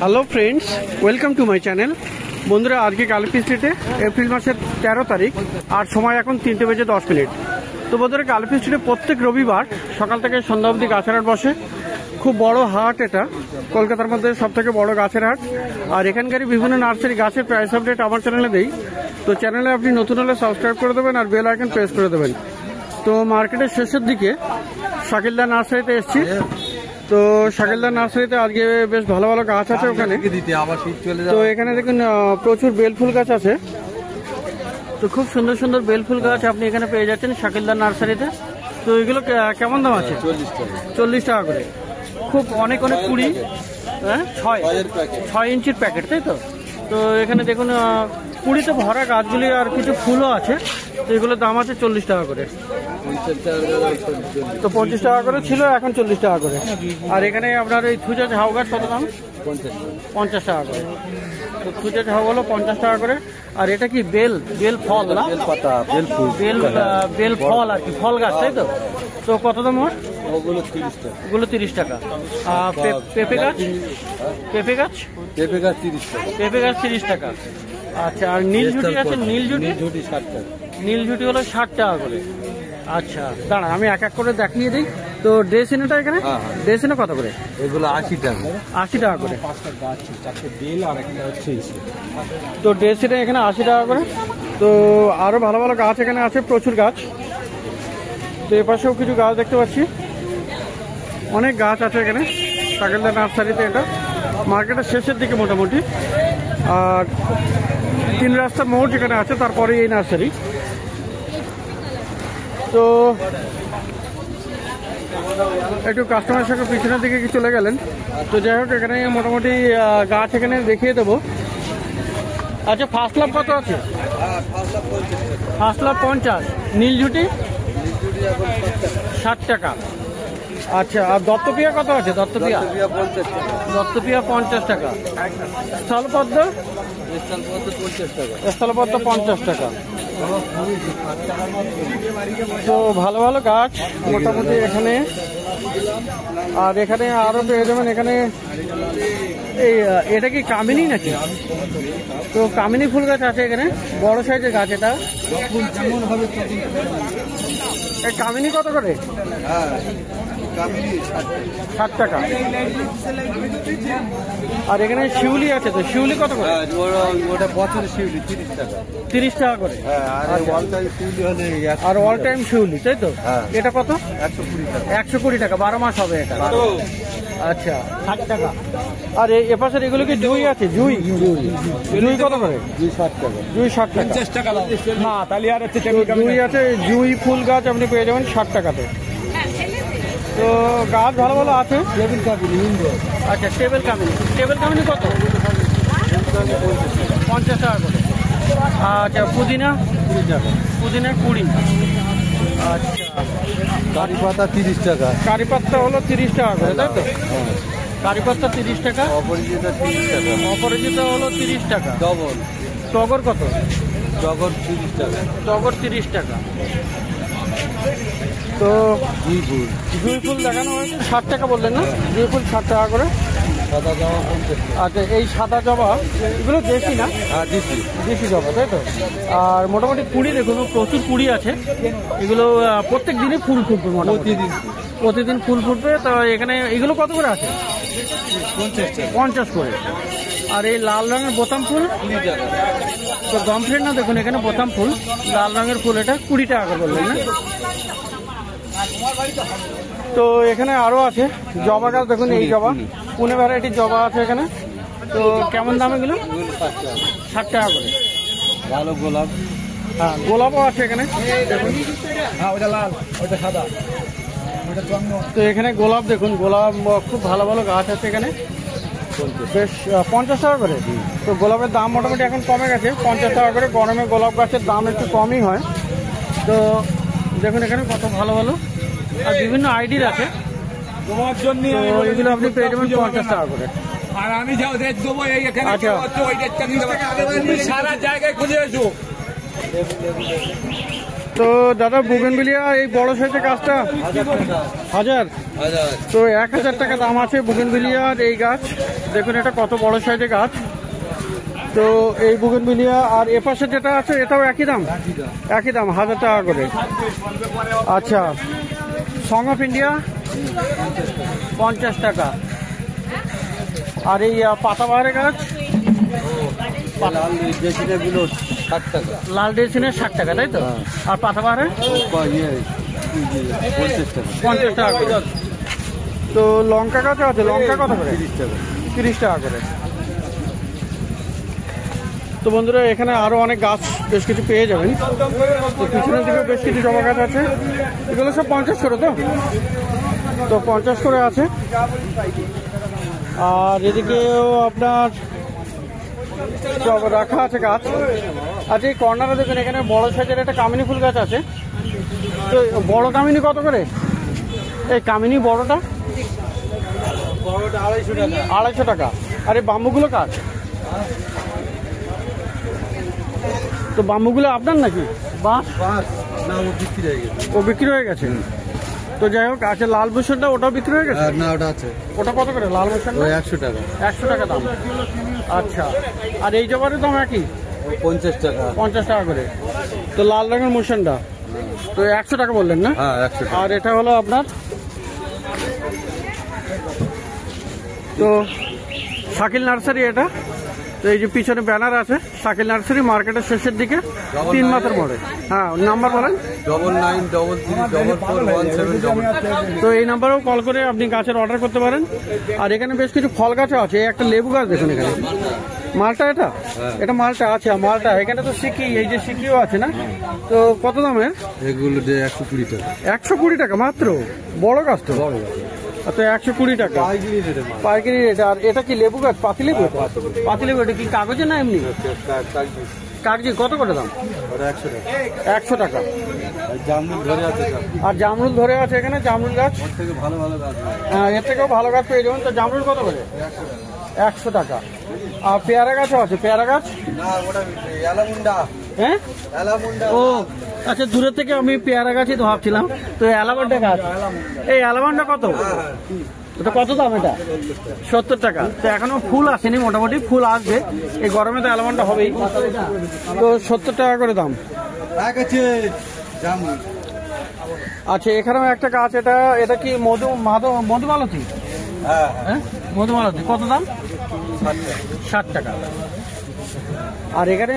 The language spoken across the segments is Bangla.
Hello friends, welcome to my channel. বন্ধুরা, আজকে কালপি স্ট্রিটে এপ্রিল মাসের 13 তারিখ আর সময় এখন 3:10। তো বন্ধুরা, কালপি স্ট্রিটে প্রত্যেক রবিবার সকাল থেকে সন্ধ্যা অবধি গাছের হাট বসে। খুব বড় হাট এটা, কলকাতার মধ্যে সবথেকে বড় গাছের হাট। আর এখানকারই বিভিন্ন নার্সারি গাছের প্রাইস আপডেট আমার চ্যানেলে দেই। তো চ্যানেলে আপনি নতুন হলে সাবস্ক্রাইব করে দেবেন আর বেল আইকন প্রেস করে দেবেন। তো মার্কেটের শেষের দিকে শাকিলদা নার্সারিতে এসেছি। তো শাকিলদা নার্সারিতে আজকে বেশ ভালো ভালো গাছ আছে ওখানে। তো এখানে দেখুন প্রচুর বেলফুল গাছ আছে। তো খুব সুন্দর সুন্দর বেলফুল গাছ আপনি এখানে পেয়ে যাচ্ছেন শাকিলদা নার্সারিতে। তো এগুলো কেমন দাম আছে? 40 টাকা করে। খুব অনেক অনেক কুড়ি, হ্যাঁ 6 ইঞ্চির প্যাকেট, তাই তো? তো এখানে দেখুন কুড়িতে ভরা গাছগুলি আর কিছু ফুলও আছে। তো এগুলোর দাম আছে 40 টাকা করে। তো 25 টাকা করে ছিল, এখন 40 টাকা করে। আর এখানে আপনার এই থুজা ঝাউ গাছ কত দাম? 50 টাকা করে। তো থুজা ঝাউ হলো 50 টাকা করে। আর এটা কি বেল ফল না? বেল ফল আর কি, ফল গাছ, তাই তো? তো কত দাম ওর? ওগুলো 30 টাকা। পেঁপে গাছ 30 টাকা। আচ্ছা, আর নীলঝুটি আছে? নীলঝুটি হলো 60 টাকা করে। আচ্ছা, দাঁড়া আমি এক এক করে দেখিয়ে দিই। তো ড্রেসিনোটা এখানে ড্রেসিনো কত করে? এগুলো 80 টাকা। 80 টাকা করে। তো ড্রেসিনো এখানে 80 টাকা করে। তো আরো ভালো ভালো গাছ এখানে আছে, প্রচুর গাছ। তো এপাশেও কিছু গাছ দেখতে পাচ্ছি, অনেক গাছ আছে এখানে শাকিলদা নার্সারিতে। এটা মার্কেটের শেষের দিকে মোটামুটি। আর 3 রাস্তার মোড় যেখানে আছে তারপরে এই নার্সারি। তো একটু কাস্টমারের সঙ্গে পিছনের দিকে চলে গেলেন। তো যাই হোক, এখানে মোটামুটি গাছ এখানে দেখিয়ে দেবো। আচ্ছা, ফার্স্ট লাভ কত আছে? First love 50। নীলঝুটি 60 টাকা। আচ্ছা, আর দত্তপিয়া কত আছে? দত্তপিয়া 50 টাকা। স্থলপদ্ম 50 টাকা। তো ভালো ভালো গাছ মোটামুটি এখানে। আর এখানে আরো পেয়ে যাবেন এখানে। এই এটা কি কামিনী নাকি? তো কামিনী ফুল গাছ আছে এখানে, বড় সাইজের গাছ। এটা কামিনী কত করে? 60 টাকা। আর এখানে শিউলি আছে। তো শিউলি কত করে? ওটা বছরের শিউলি 30 টাকা। 30 টাকা করে। আর অল টাইম শিউলি, তাই তো? এটা কত? 120 টাকা। 12 মাস হবে এটা। আচ্ছা, 60 টাকা। আর এপাশের এগুলো কি জুই আছে? জুই কত করে? 60 টাকা। জুই 60 টাকা। 50 টাকা না, তাহলে আর হচ্ছে জুই আছে। জুই ফুল গাছ আপনি পেয়ে যাবেন 60 টাকাতে। তো গাছ ভালো ভালো আছে। আচ্ছা, টেবিল কামিনী কত? 50 টাকা করে। আচ্ছা, পুদিনা 20। আচ্ছা, কারি পাতা 30 টাকা। কারি পাতা হলো 30 টাকা করে, তাই তো? কারি পাতা 30 টাকা। অপরাজিতা 30 টাকা। অপরাজিতা হলো 30 টাকা। টগর কত? টগর 30 টাকা। টগর 30 টাকা। তো জুঁই ফুল দেখানো হয়েছে 60 টাকা বললেন না? জুঁই ফুল 60 টাকা করে। সাদা জবা 50 টাকা। আচ্ছা, এই সাদা জবা এগুলো দেশি না? হ্যাঁ, দেশি জবা, তাই তো? আর মোটামুটি কুড়ি দেখুন, প্রচুর কুড়ি আছে। এগুলো প্রত্যেক দিনই ফুল ফুটবে, প্রতিদিন ফুল ফুটবে। তো এখানে এগুলো কত করে আছে? 50 করে। আর এই লাল রঙের বোতাম ফুল তো গমফ্রেড না, দেখুন এখানে বোতাম ফুল লাল রঙের ফুল, এটা 20 টাকা করে বললেন না? তো এখানে আরো আছে জবা গাছ, দেখুন এই জবা, পুনে ভ্যারাইটির জবা আছে এখানে। তো কেমন দাম এগুলো? 60 টাকা করে। ভালো গোলাপ। হ্যাঁ, গোলাপও আছে এখানে দেখুন। হ্যাঁ, ওটা লাল, ওটা সাদা। তো এখানে গোলাপ দেখুন, গোলাপ খুব ভালো ভালো গাছ আছে এখানে, বেশ 50 টাকা করে। তো গোলাপের দাম মোটামুটি এখন কমে গেছে, 50 টাকা করে। গরমে গোলাপ গাছের দাম একটু কমই হয়। তো দেখুন এখানে কত ভালো ভালো আর বিভিন্ন আইডির আছে। তোমার জন্য এগুলো আপনি পেয়ে যাবেন 50 টাকা করে। আর আমি যাও রেট দেবো এইখানে। আচ্ছা, ওই রেটটা নিতে পারবে, সারা জায়গায় খুঁজে এসো। তো দাদা বুগেনভিলিয়া এই বড় সাইজের গাছটা 1000, তো 1000 টাকা দাম আছে বুগেনভিলিয়ার এই গাছ। দেখুন এটা কত বড় সাইজের গাছ। তো এই বুগেনভিলিয়া আর এপাশে যেটা আছে এটাও একই দাম, একই দাম 1000 টাকা করে। আচ্ছা, সং অফ ইন্ডিয়া 50 টাকা। আর এই পাতাবাহারের গাছ লাল ড্রেসিনের 60 টাকা, তাই তো? আর পাতাবাহারে 50 টাকা করে। তো লঙ্কা গাছ আছে, লঙ্কা কত করে? 30 টাকা করে। তো বন্ধুরা এখানে আরো অনেক গাছ বেশ কিছু পেয়ে যাবেন। তো পিছনের দিকে বেশ কিছু জবা গাছ আছে, এগুলো সব 50 করে। তো 50 করে আছে। আর এদিকেও আপনার সব রাখা আছে গাছ। আচ্ছা, এই কর্নারে দেখুন এখানে বড় সাইজের একটা কামিনী ফুল গাছ আছে। তো বড় কামিনী কত করে? এই কামিনী বড়টা 250 টাকা। আর এই বাম্বুগুলো কার? তো বাম্বুগুলো আপনার নাকি? বাঁশ না, ও বিক্রি হয়ে গেছে। তো যাই হোক, আছে লাল ভূষণটা, ওটাও বিক্রি হয়ে গেছে না? ওটা আছে। ওটা কত করে লাল ভূষণ? 100 টাকা। 100 টাকা দাম। আচ্ছা, আর এই জবারের দাম একই 50 টাকা। 50 টাকা করে। তো লাল রঙের মোশনটা তো 100 টাকা বললেন না? আর এটা হলো আপনার তো শাকিল নার্সারি এটা। তো এই যে পিছনে ব্যানার আছে শাকিল নার্সারি, মার্কেটের শেষের দিকে 3 মাথার মোড়ে। হ্যাঁ, নাম্বার বলেন। 99333417. তো এই নাম্বারেও কল করে আপনি গাছের অর্ডার করতে পারেন। আর এখানে বেশ কিছু ফল গাছও আছে। একটা লেবু গাছ দেখুন এখানে, মালটা এটা, এটা মালটা আছে। মালটা এখানে তো সিকি, এই যে সিকিও আছে না? তো কত দামের এগুলো? 120 টাকা। 120 টাকা মাত্র? বড় গাছ তো। আচ্ছা, 120 টাকা পাইকারি রেট। আর এটা কি লেবু গাছ? পাতিলেবু? পাতিলেবু। এটা কি কাগজে না এমনি? কাগজি। কত করে দাম? 100 টাকা। আর জামরুল ধরে আছে এখানে, জামরুল গাছ। হ্যাঁ, এর থেকেও ভালো গাছ পেয়ে যাবেন। তো জামরুল কত করে? 100 টাকা। আর পেয়ারা গাছও আছে। পেয়ারা গাছ? হ্যাঁ, ও আচ্ছা, দূরের থেকে আমি পেয়ারা গাছই তো ভাবছিলাম। তো অ্যালামন্ডা গাছ, এই অ্যালামন্ডা কত? এটা কত দাম? এটা 70 টাকা। তো এখনো ফুল আসেনি, মোটামুটি ফুল আসবে। এই গরমে তো অ্যালামন্ডা হবেই। তো 70 টাকা করে দাম। আচ্ছা, এখানেও একটা গাছ, এটা এটা কি মধুমালতী? হ্যাঁ, মধুমালতী। কত দাম? 60 টাকা। আর এখানে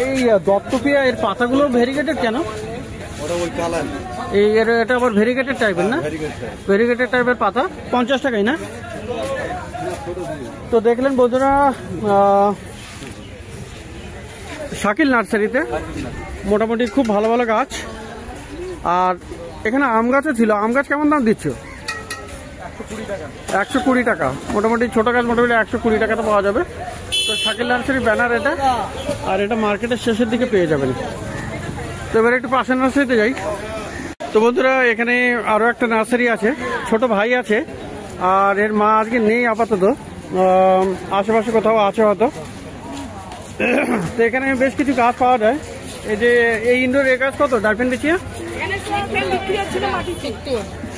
এই দত্তপিয়া, এর পাতাগুলো ভেরিগেটেড কেন? এই এটা আবার ভেরিগেটেড টাইপের না? ভেরিগেটেড টাইপের পাতা 50 টাকাই না? তো দেখলেন বন্ধুরা শাকিল নার্সারিতে মোটামুটি খুব ভালো ভালো গাছ। আর এখানে আম গাছও ছিল। আম গাছ কেমন দাম দিচ্ছ? 120 টাকা। মোটামুটি ছোট গাছ মোটামুটি 120 টাকাতে পাওয়া যাবে। তো শাকিল নার্সারি ব্যানার এটা। আর এটা মার্কেটের শেষের দিকে পেয়ে যাবেন। তো এবার একটু পাশের নার্সারিতে যাই। তো বন্ধুরা এখানে আরও একটা নার্সারি আছে, ছোট ভাই আছে। আর এর মা আজকে নেই আপাতত, আশেপাশে কোথাও আছে হয়তো। তো এখানে বেশ কিছু গাছ পাওয়া যায়। এই যে এই ইনডোর এ গাছ কত? ডাইফেন বিচিয়া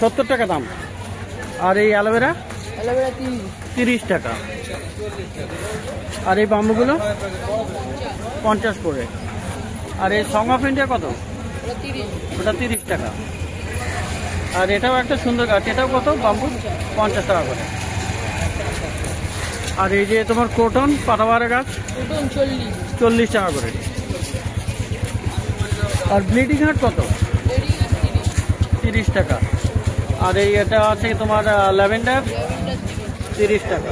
70 টাকা দাম। আর এই অ্যালোভেরা 30 টাকা। আর এই বাম্বুগুলো 50 করে। আর এই সং অফ ইন্ডিয়া কত? ওটা 30 টাকা। আর এটাও একটা সুন্দর গাছ, এটাও কত? বাম্বু 50 টাকা করে। আর এই যে তোমার ক্রোটন পাতাবাহারের গাছ 40 টাকা করে। আর ব্লিডিং হার্ট কত? 30 টাকা। আর এই এটা আছে তোমার ল্যাভেন্ডার 30 টাকা।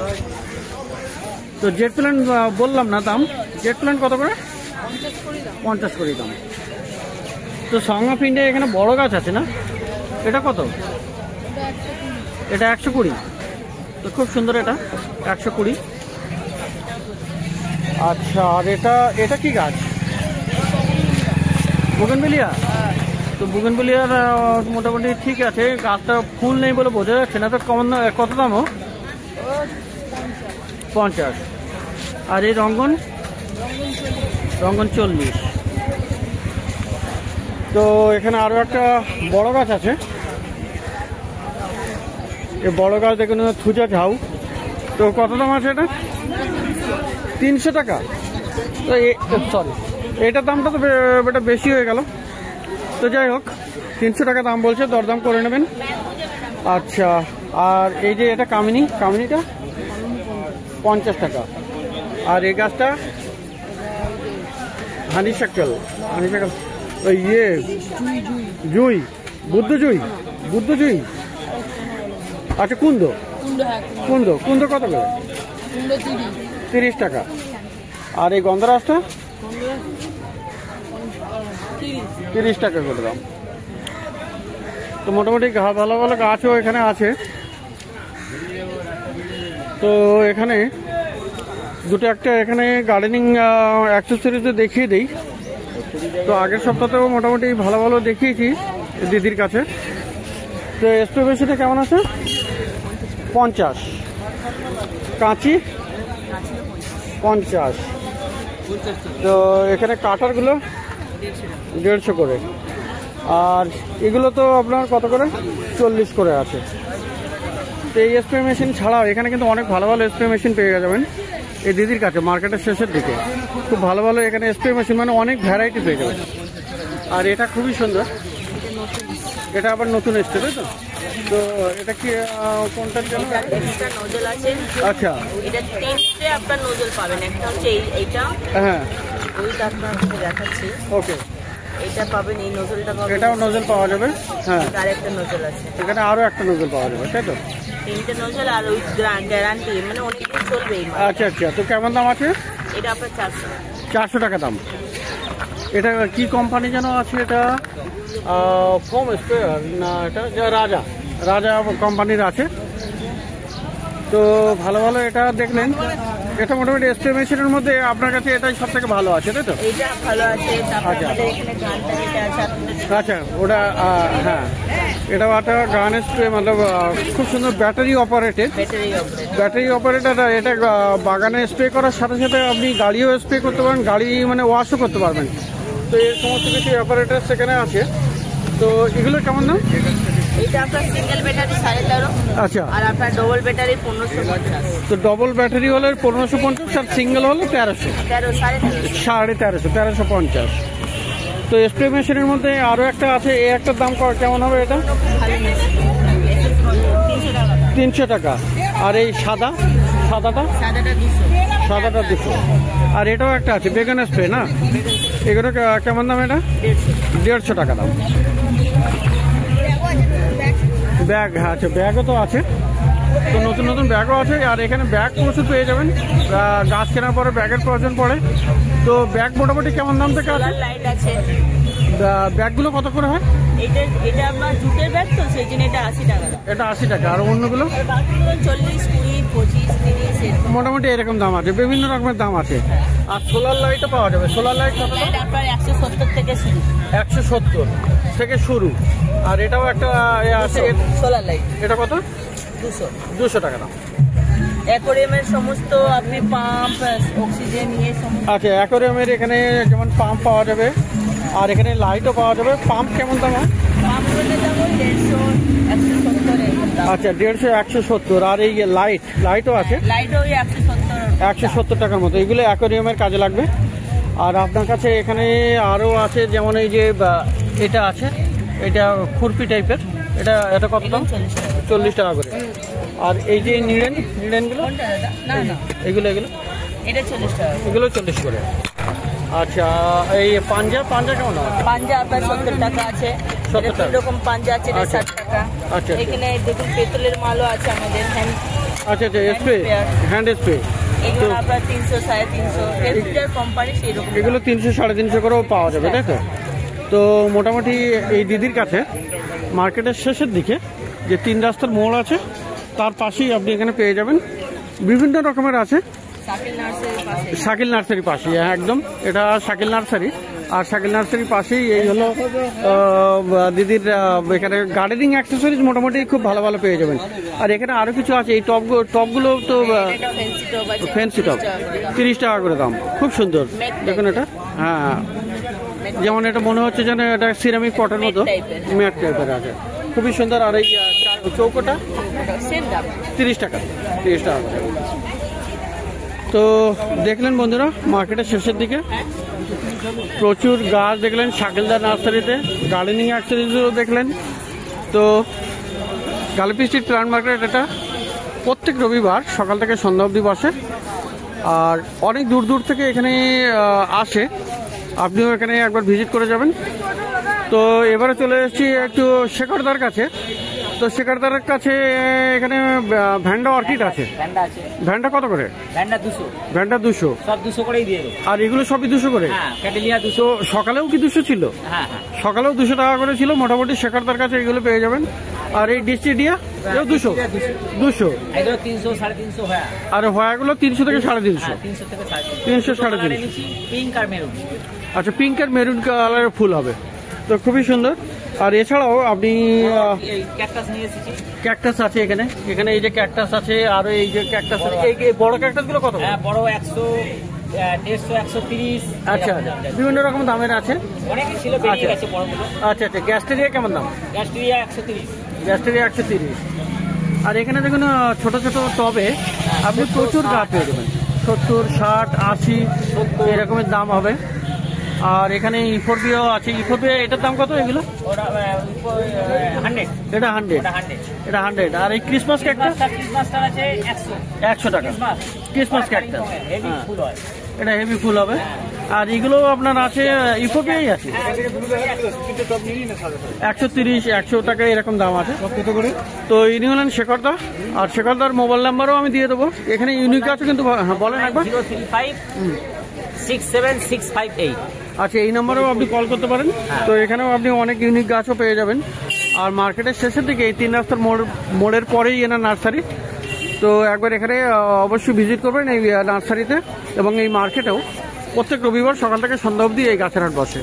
তো জেট প্ল্যান্ট বললাম না দাম, জেট প্ল্যান্ট কত করে? 50 করে দাম। তো সং অফ ইন্ডিয়া এখানে বড় গাছ আছে না? এটা কত? এটা 120। তো খুব সুন্দর, এটা 120। আচ্ছা, আর এটা এটা কি গাছ? বুগেনভিলিয়া। তো বুগেনভিলিয়ার মোটামুটি ঠিক আছে, গাছটা ফুল নেই বলে বোঝা যাচ্ছে না। তো কত দামও? 50। আর এই রঙ্গন? রঙ্গন 40। তো এখানে আরও একটা বড় গাছ আছে, এই বড় গাছ দেখুন থুজা ঝাউ। তো কত দাম আছে এটা? 300 টাকা। তো সরি, এটার দামটা তো এটা বেশি হয়ে গেল। তো যাই হোক, 300 টাকা দাম বলছে, দরদাম করে নেবেন। আচ্ছা, আর এই যে এটা কামিনীটা 50 টাকা। আর এই গাছটা হানিশাকল ওই জুই বুদ্ধ জুই। আচ্ছা, কুন্দ কত করে? 30 টাকা। আর এই গন্ধরাজটা 30 টাকা করে দাম। তো মোটামুটি ভালো ভালো গাছও এখানে আছে। তো এখানে দুটো একটা এখানে গার্ডেনিং অ্যাক্সেসরিজও দেখিয়ে দিই। তো আগের সপ্তাহতেও মোটামুটি ভালো ভালো দেখিয়েছি দিদির কাছে। তো স্প্রে মেশিনটা কেমন আছে? 50। কাঁচি 50। তো এখানে কাটারগুলো 150 করে। আর এগুলো তো আপনার কত করে? 40 করে আছে। তো এই স্প্রে মেশিন ছাড়াও এখানে কিন্তু অনেক ভালো ভালো স্প্রে মেশিন পেয়ে যাবেন এই দিদির কাছে, মার্কেটের শেষের দিকে। খুব ভালো ভালো এখানে স্প্রে মেশিন, মানে অনেক ভ্যারাইটি পেয়ে যাবেন। আর এটা খুবই সুন্দর, এটা আবার নতুন এসছে, তাই তো? তো এটা কি কোনটার জন্য? নোজল আছে। আচ্ছা, এটা তিনটে আপনার নোজল পাবেন। একটা হচ্ছে এইটা, হ্যাঁ ওইটা আপনাকে দেখাচ্ছি। ওকে, এইটা পাবেন, এই নোজলটা পাবেন। এটাও নোজল পাওয়া যাবে। হ্যাঁ, আর একটা নোজল আছে, এখানে আরও একটা নোজল পাওয়া যাবে, তাই তো? তিনটে নোজল আর ওই গ্যারান্টি, মানে অনেকদিন চলবে এই মাল। আচ্ছা আচ্ছা, তো কেমন দাম আছে? এটা আপনার 400 টাকা দাম। এটা কি কোম্পানি যেন আছে? এটা ফোম স্প্রেয়ার না, এটা রাজা কোম্পানির আছে। তো ভালো ভালো এটা দেখলেন, এটা মোটামুটি স্প্রে মেশিনের মধ্যে আপনার কাছে এটাই সব থেকে ভালো আছে, তাই তো? এইটা ভালো আছে। তারপর আচ্ছা। আমাদের এখানে গানটা যেটা আছে আপনাদের, আচ্ছা, ওটা হ্যাঁ, এটাও একটা গান স্প্রে, মানে খুব সুন্দর ব্যাটারি অপারেটেড। Battery operated. এটা বাগানে স্প্রে করার সাথে সাথে আপনি গাড়িও স্প্রে করতে পারেন, গাড়ি মানে ওয়াশও করতে পারবেন। তো এই সমস্ত কিছু অপারেটার সেখানে আছে। তো এগুলো কেমন দাম? এটা আপনার সিঙ্গেল ব্যাটারি 13.5। আচ্ছা, আর আপনার ডবল ব্যাটারি 1550। তো ডবল ব্যাটারি হলে 1550, আর সিঙ্গেল হলে 1300, 1350। তো স্প্রে মেশিনের মধ্যে আরও একটা আছে, এই একটার দাম কেমন হবে? এটা 300 টাকা। আর এই সাদাটা 200। আর এটাও একটা আছে বেগুন স্প্রে, না? এগুলো কেমন দাম? এটা 150 টাকা দাম। ব্যাগ, হ্যাঁ আচ্ছা, ব্যাগও তো আছে। তো নতুন নতুন ব্যাগও আছে। আর এখানে ব্যাগ প্রচুর পেয়ে যাবেন, গাছ কেনার পরে ব্যাগের প্রয়োজন পড়ে। তো ব্যাগ মোটামুটি কেমন দাম থেকে আছে? লাইট আছে। ব্যাগগুলো কত করে হয়? এটা আপনার জুটের ব্যাগ, তো সেই জন্য এটা 80 টাকা। এটা 80 টাকা। আর অন্যগুলো? 40, 20, 25, 30। মোটামুটি এরকম দাম আছে, বিভিন্ন রকমের দাম আছে। আর সোলার লাইটও পাওয়া যাবে। সোলার লাইট কত? আপনার 170 থেকে শুরু। 170 থেকে শুরু। আর এটাও একটা আছে সোলার লাইট, এটা কত? 200 টাকা দাম। অ্যাকোয়ারিয়ামের সমস্ত আপনি পাম্প, অক্সিজেন নিয়ে সমস্ত। আচ্ছা, অ্যাকোয়ারিয়ামের এখানে যেমন পাম্প পাওয়া যাবে, আর এখানে লাইটও পাওয়া যাবে। পাম্প কেমন দাম হয়? পাম্পের দাম 150, 170। আচ্ছা, 150, 170। আর এই লাইটও আছে, লাইট ওই 170 টাকার মতো। এগুলো অ্যাকোয়ারিয়ামের কাজে লাগবে। আর আপনার কাছে এখানে আরও আছে, যেমন এই যে এটা আছে, এটা খুরপি টাইপের। এটা কত দাম? 40 টাকা করে। আর এই যে নিড়েনগুলো, এগুলো এটা 40 টাকা। এগুলো 40 করে। আচ্ছা, এই পাঞ্জা কেমন হয়? পাঞ্জা আপনার 70 টাকা আছে। 70 টাকা। এরকম পাঞ্জা আছে, এটা আচ্ছা। 60 টাকা। আচ্ছা। এখানে দেখুন পেতলের মালও আছে আমাদের, হ্যান্ড। আচ্ছা, স্প্রে, হ্যান্ড স্প্রে। এগুলো আপনার 300, 350। এর কোম্পানি সেই রকম। এগুলো 300, 350 করেও পাওয়া যাবে, তাই তো? তো মোটামুটি এই দিদির কাছে মার্কেটের শেষের দিকে যে 3 রাস্তার মোড় আছে, তার পাশেই আপনি এখানে পেয়ে যাবেন। বিভিন্ন রকমের আছে। শাকিল নার্সারি পাশে, হ্যাঁ একদম, এটা শাকিল নার্সারি। আর শাকিল নার্সারির পাশেই এই হলো দিদির এখানে গার্ডেনিং অ্যাক্সেসরিজ মোটামুটি খুব ভালো ভালো পেয়ে যাবেন। আর এখানে আরও কিছু আছে, এই টবগুলো তো ফ্যান্সি টব 30 টাকা করে দাম, খুব সুন্দর। দেখুন এটা, হ্যাঁ যেমন এটা মনে হচ্ছে যেন এটা সিরামিক পটের মতো, ম্যাট টাইপের আছে, খুবই সুন্দর। আর এই চৌকোটা সেম দাম 30 টাকা, 30 টাকা করে। তো দেখলেন বন্ধুরা মার্কেটের শেষের দিকে প্রচুর গাছ দেখলেন শাকিলদার নার্সারিতে, গার্ডেনিং অ্যাক্সেসরিজও দেখলেন। তো গালিপি স্ট্রিট প্ল্যান্ট মার্কেট এটা প্রত্যেক রবিবার সকাল থেকে সন্ধ্যা অবধি বসে, আর অনেক দূর দূর থেকে এখানে আসে, আপনিও এখানে একবার ভিজিট করে যাবেন। তো এবারে চলে এসেছি একটু শেখরদার কাছে। তো শেখরদারের কাছে এখানে ভ্যান্ডা অর্কিড আছে। ভ্যান্ডা আছে। ভ্যান্ডা কত করে? ভ্যান্ডা 200। ভ্যান্ডা 200, সব 200 করেই দিয়ে দেবো। আর এগুলো সবই 200 করে? হ্যাঁ, ক্যাটেলিয়া 200। তো সকালেও কি 200 ছিল? হ্যাঁ হ্যাঁ, সকালেও 200 টাকা করে ছিল মোটামুটি। শেখরদার কাছে এগুলো পেয়ে যাবেন। আর এই ডিস্টিডিয়া এও 200, 200। এগুলো 300 350 হয়। আর হয়াগুলো 300 থেকে 350। হ্যাঁ, 300 থেকে 350। 300 350। পিঙ্ক আর মেরুন। আচ্ছা, পিঙ্ক আর মেরুন কালারের ফুল হবে, তো খুবই সুন্দর। আর এছাড়াও আপনি ক্যাকটাস নিয়ে এসেছি। ক্যাকটাস আছে এখানে, এখানে এই যে ক্যাকটাস আছে, আর এই যে ক্যাকটাস, এই বড় ক্যাকটাস গুলো কত? হ্যাঁ, বড় 100, 150, 130। আচ্ছা, বিভিন্ন রকম দামের আছে। অনেকই ছিল, বেরিয়ে গেছে বড়গুলো। আচ্ছা আচ্ছা, গ্যাস্টেরিয়া কেমন দাম? গ্যাস্ট্রিয়া 130। গ্যাস্টেরিয়া 130। আর এখানে দেখুন ছোট ছোট টবে আপনি প্রচুর গাছ পেয়ে যাবেন, 70, 60, 80 এরকমের দাম হবে। আর এখানে ইফোরবিয়াও আছে। ইফোরবিয়া এটার দাম কত এগুলো? ওটা 100। এটা 100, এটা 100। আর এই ক্রিসমাস ক্যাকটাস? ক্রিসমাসটা আছে 100। 100 টাকা ক্রিসমাস ক্যাকটাস। হেভি ফুল হয়। এটা হেভি ফুল হবে। আর এগুলো আপনার আছে ইফোরবিয়াই আছে 130, 100 টাকা এরকম দাম আছে। তো ইনি হলেন শেখরদা, আর শেখরদার মোবাইল নাম্বারও আমি দিয়ে দেবো। এখানে ইউনিক আছে কিন্তু, হ্যাঁ বলেন একবার। 035 67658। আচ্ছা, এই নাম্বারেও আপনি কল করতে পারেন। তো এখানেও আপনি অনেক ইউনিক গাছও পেয়ে যাবেন। আর মার্কেটের শেষের দিকে এই 3 রাস্তার মোড়ের পরেই এনার নার্সারি। তো একবার এখানে অবশ্যই ভিজিট করবেন এই নার্সারিতে, এবং এই মার্কেটেও প্রত্যেক রবিবার সকাল থেকে সন্ধ্যা অবধি এই গাছের হাট বসে।